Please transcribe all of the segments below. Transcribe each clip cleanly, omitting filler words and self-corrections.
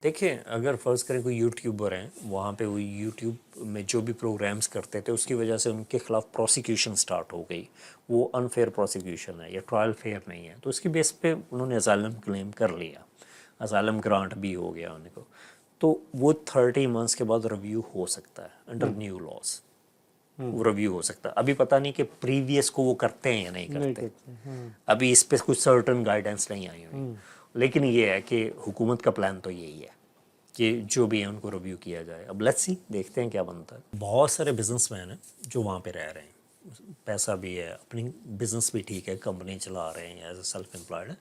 دیکھیں اگر فرض کریں کوئی یوٹیوبر ہیں، وہاں پہ وہ یوٹیوب میں جو بھی پروگرامز کرتے تھے اس کی وجہ سے ان کے خلاف پروسیکیوشن سٹارٹ ہو گئی، وہ انفیئر پروسیکیوشن ہے یا ٹرائل فیئر نہیں ہے، تو اس کی بیس پہ انہوں نے اسائلم کلیم کر لیا، اسائلم گرانٹ بھی ہو گیا ان کو، تو وہ 30 منتھس کے بعد ریویو ہو سکتا ہے انڈر نیو لاس، وہ ریویو ہو سکتا ہے۔ ابھی پتہ نہیں کہ پریویس کو وہ کرتے ہیں یا نہیں کرتے، ابھی اس پہ کچھ سرٹن گائیڈنس نہیں آئی ہوئی، لیکن یہ ہے کہ حکومت کا پلان تو یہی ہے کہ جو بھی ہے ان کو ریویو کیا جائے۔ اب لیٹس سی، دیکھتے ہیں کیا بنتا ہے۔ بہت سارے بزنس مین ہیں جو وہاں پہ رہ رہے ہیں، پیسہ بھی ہے، اپنی بزنس بھی ٹھیک ہے، کمپنی چلا رہے ہیں، ایز اے سیلف امپلائڈ ہے۔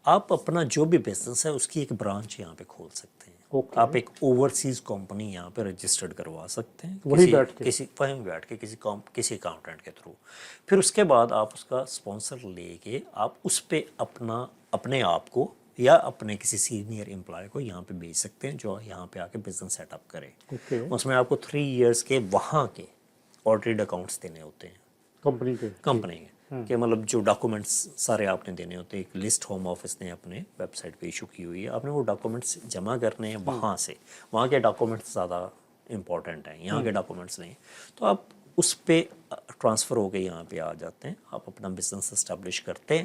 آپ اپنا جو بھی بزنس ہے اس کی ایک برانچ یہاں پہ کھول سکتے ہیں، آپ ایک اوورسیز کمپنی یہاں پہ رجسٹرڈ کروا سکتے ہیں وہیں بیٹھ کے کسی اکاؤنٹنٹ کے تھرو، پھر اس کے بعد آپ اس کا اسپانسر لے کے آپ اس پہ اپنے آپ کو یا اپنے کسی سینئر امپلائی کو یہاں پہ بھیج سکتے ہیں جو یہاں پہ آ کے بزنس سیٹ اپ کرے۔ اس میں آپ کو 3 ایئرس کے وہاں کے آڈیٹڈ اکاؤنٹس دینے ہوتے ہیں کمپنی کے کہ مطلب جو ڈاکومنٹس سارے آپ نے دینے ہوتے ہیں، ایک لسٹ ہوم آفس نے اپنے ویب سائٹ پہ ایشو کی ہوئی ہے، آپ نے وہ ڈاکومنٹس جمع کرنے ہیں وہاں سے، وہاں کے ڈاکومنٹس زیادہ امپورٹنٹ ہیں، یہاں کے ڈاکومنٹس نہیں، تو آپ اس پہ ٹرانسفر ہو کے یہاں پہ آ جاتے ہیں، آپ اپنا بزنس اسٹیبلش کرتے ہیں۔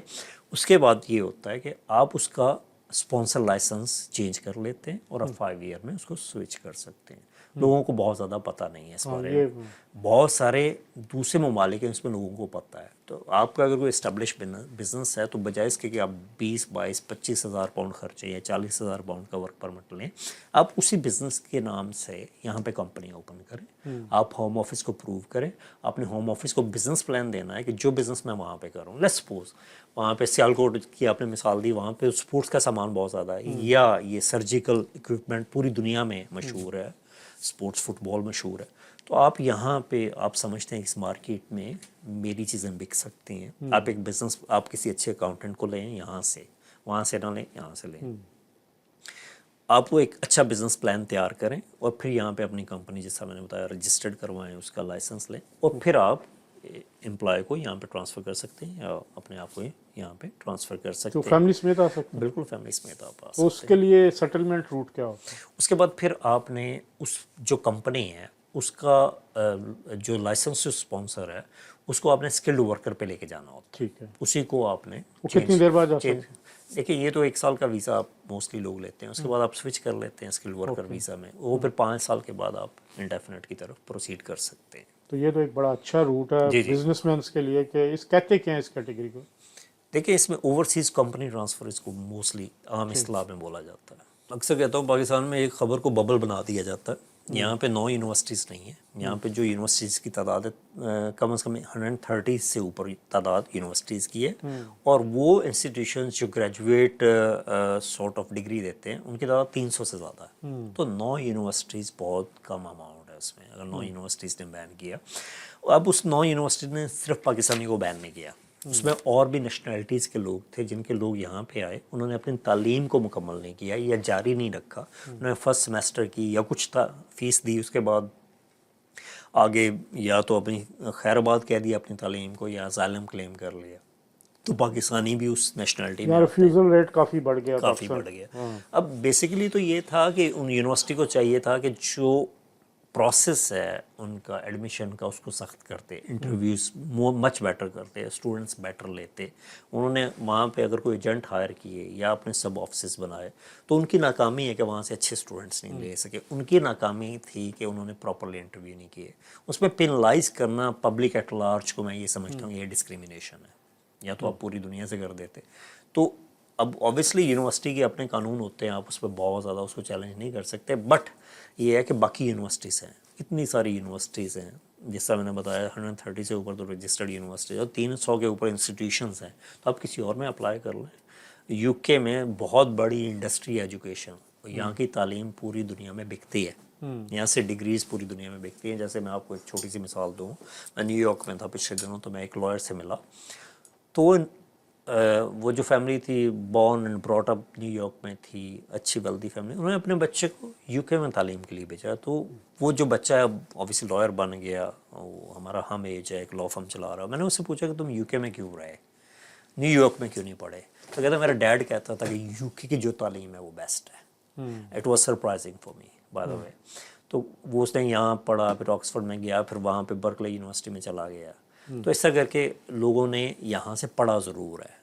اس کے بعد یہ ہوتا ہے کہ آپ اس کا اسپانسر لائسنس چینج کر لیتے ہیں اور آپ 5 ایئر میں اس کو سوئچ کر سکتے ہیں۔ لوگوں کو بہت زیادہ پتہ نہیں ہے اس بارے میں، بہت سارے دوسرے ممالک ہیں اس میں لوگوں کو پتہ ہے، تو آپ کا اگر کوئی اسٹیبلش بزنس ہے تو بجائے اس کے کہ آپ 20 22 25 ہزار پاؤنڈ خرچے یا 40 ہزار پاؤنڈ کا ورک پرمٹ لیں، آپ اسی بزنس کے نام سے یہاں پہ کمپنی اوپن کریں، آپ ہوم آفس کو پروو کریں، اپنے ہوم آفس کو بزنس پلان دینا ہے کہ جو بزنس میں وہاں پہ کروں، لیٹس سپوز وہاں پہ سیالکوٹ کی آپ نے مثال دی، وہاں پہ سپورٹس کا سامان بہت زیادہ ہے، یا یہ سرجیکل اکوپمنٹ پوری دنیا میں مشہور ہے، سپورٹس فٹ بال مشہور ہے، تو آپ یہاں پہ آپ سمجھتے ہیں اس مارکیٹ میں میری چیزیں بک سکتی ہیں، آپ ایک بزنس، آپ کسی اچھے اکاؤنٹنٹ کو لیں یہاں سے، وہاں سے نہ لیں، یہاں سے لیں، آپ وہ ایک اچھا بزنس پلان تیار کریں اور پھر یہاں پہ اپنی کمپنی جیسا میں نے بتایا رجسٹرڈ کروائیں، اس کا لائسنس لیں، اور پھر آپ امپلائی کو یہاں پہ ٹرانسفر کر سکتے ہیں یا اپنے آپ کو یہاں پہ ٹرانسفر کر سکتے ہیں، فیملی سمیت آ سکتے ہیں، بالکل فیملی سمیت آپ آ تو اس سکتے کے ہیں۔ لیے سیٹلمنٹ روٹ کیا ہوتا ہے؟ اس کے بعد پھر آپ نے اس جو کمپنی ہے اس کا جو لائسنس اسپانسر ہے اس کو آپ نے اسکلڈ ورکر پہ لے کے جانا ہوتا ہے، ٹھیک ہے، اسی کو آپ نے وہ کتنی دیر بعد جا چینج، سکتے ہیں؟ دیکھیں یہ تو 1 سال کا ویزا آپ موسٹلی لوگ لیتے ہیں، اس کے بعد آپ سوئچ کر لیتے ہیں اسکلڈ ورکر ویزا میں، وہ پھر 5 سال کے بعد آپ انڈیفینٹ کی طرف پروسیڈ کر سکتے ہیں۔ تو یہ تو ایک بڑا اچھا روٹ ہے جی بزنس مینس کے لیے، کہ اس کہتے کیا ہیں اس کیٹیگری کو؟ دیکھیں اس میں اوورسیز کمپنی ٹرانسفر اس کو موسٹلی عام اصطلاح میں بولا جاتا ہے۔ اکثر کہتا ہوں پاکستان میں ایک خبر کو ببل بنا دیا جاتا ہے، یہاں پہ 9 یونیورسٹیز نہیں ہیں، یہاں پہ جو یونیورسٹیز کی تعداد ہے کم از کم 130 سے اوپر تعداد یونیورسٹیز کی ہے، اور وہ انسٹیٹیوشنز جو گریجویٹ سارٹ آف ڈگری دیتے ہیں ان کی تعداد 300 سے زیادہ ہے، تو 9 یونیورسٹیز بہت کم اماؤنٹ ہے اس میں، اگر 9 یونیورسٹیز نے بین کیا، اب اس 9 یونیورسٹیز نے صرف پاکستانی کو بین نہیں کیا، اس میں اور بھی نیشنلٹیز کے لوگ تھے جن کے لوگ یہاں پہ آئے، انہوں نے اپنی تعلیم کو مکمل نہیں کیا یا جاری نہیں رکھا، انہوں نے فرسٹ سیمیسٹر کی یا کچھ فیس دی، اس کے بعد آگے یا تو اپنی خیر آباد کہہ دیا اپنی تعلیم کو یا اسائلم کلیم کر لیا، تو پاکستانی بھی اس نیشنلٹی میں یا ریفیوزل ریٹ کافی بڑھ گیا، کافی بڑھ گیا۔ اب بیسیکلی تو یہ تھا کہ ان یونیورسٹی کو چاہیے تھا کہ جو پروسیس ہے ان کا ایڈمیشن کا اس کو سخت کرتے، انٹرویوز مچ بیٹر کرتے، اسٹوڈنٹس بیٹر لیتے، انہوں نے وہاں پہ اگر کوئی ایجنٹ ہائر کیے یا اپنے سب آفسز بنائے تو ان کی ناکامی ہے کہ وہاں سے اچھے اسٹوڈنٹس نہیں لے سکے، ان کی ناکامی تھی کہ انہوں نے پراپرلی انٹرویو نہیں کیے، اس میں پینلائز کرنا پبلک ایٹ لارج کو میں یہ سمجھتا ہوں یہ ڈسکریمنیشن ہے، یا تو آپ پوری دنیا سے کر دیتے، تو اب اوبیسلی یونیورسٹی کے اپنے قانون ہوتے ہیں، آپ اس پہ بہت زیادہ اس کو چیلنج نہیں کر سکتے، بٹ یہ ہے کہ باقی یونیورسٹیز ہیں، اتنی ساری یونیورسٹیز ہیں، جس طرح میں نے بتایا 130 سے اوپر تو رجسٹرڈ یونیورسٹیز اور 300 کے اوپر انسٹیٹیوشنز ہیں، تو آپ کسی اور میں اپلائی کر لیں۔ یو کے میں بہت بڑی انڈسٹری ایجوکیشن، یہاں کی تعلیم پوری دنیا میں بکتی ہے، یہاں سے ڈگریز پوری دنیا میں بکتی ہیں۔ جیسے میں آپ کو ایک چھوٹی سی مثال دوں، میں نیو یارک میں تھا پچھلے دنوں، تو میں ایک لائر سے ملا، تو وہ جو فیملی تھی born and brought up new York میں تھی، اچھی ویلدی فیملی، انہوں نے اپنے بچے کو یو کے میں تعلیم کے لیے بھیجا، تو وہ جو بچہ ہے اوبیسلی لائر بن گیا، وہ ہمارا ہم ایج ہے، ایک لا فرم چلا رہا، میں نے اس سے پوچھا کہ تم یو کے میں کیوں رہے، نیو یارک میں کیوں نہیں پڑھے، تو کہتا میرا ڈیڈ کہتا تھا کہ یو کے کی جو تعلیم ہے وہ بیسٹ ہے، it was surprising for me by the way. تو وہ اس نے یہاں پڑھا, پھر آکسفورڈ میں گیا, پھر وہاں پہ برکلے یونیورسٹی میں چلا گیا. تو اس طرح کر کے لوگوں نے یہاں سے پڑھا ضرور ہے,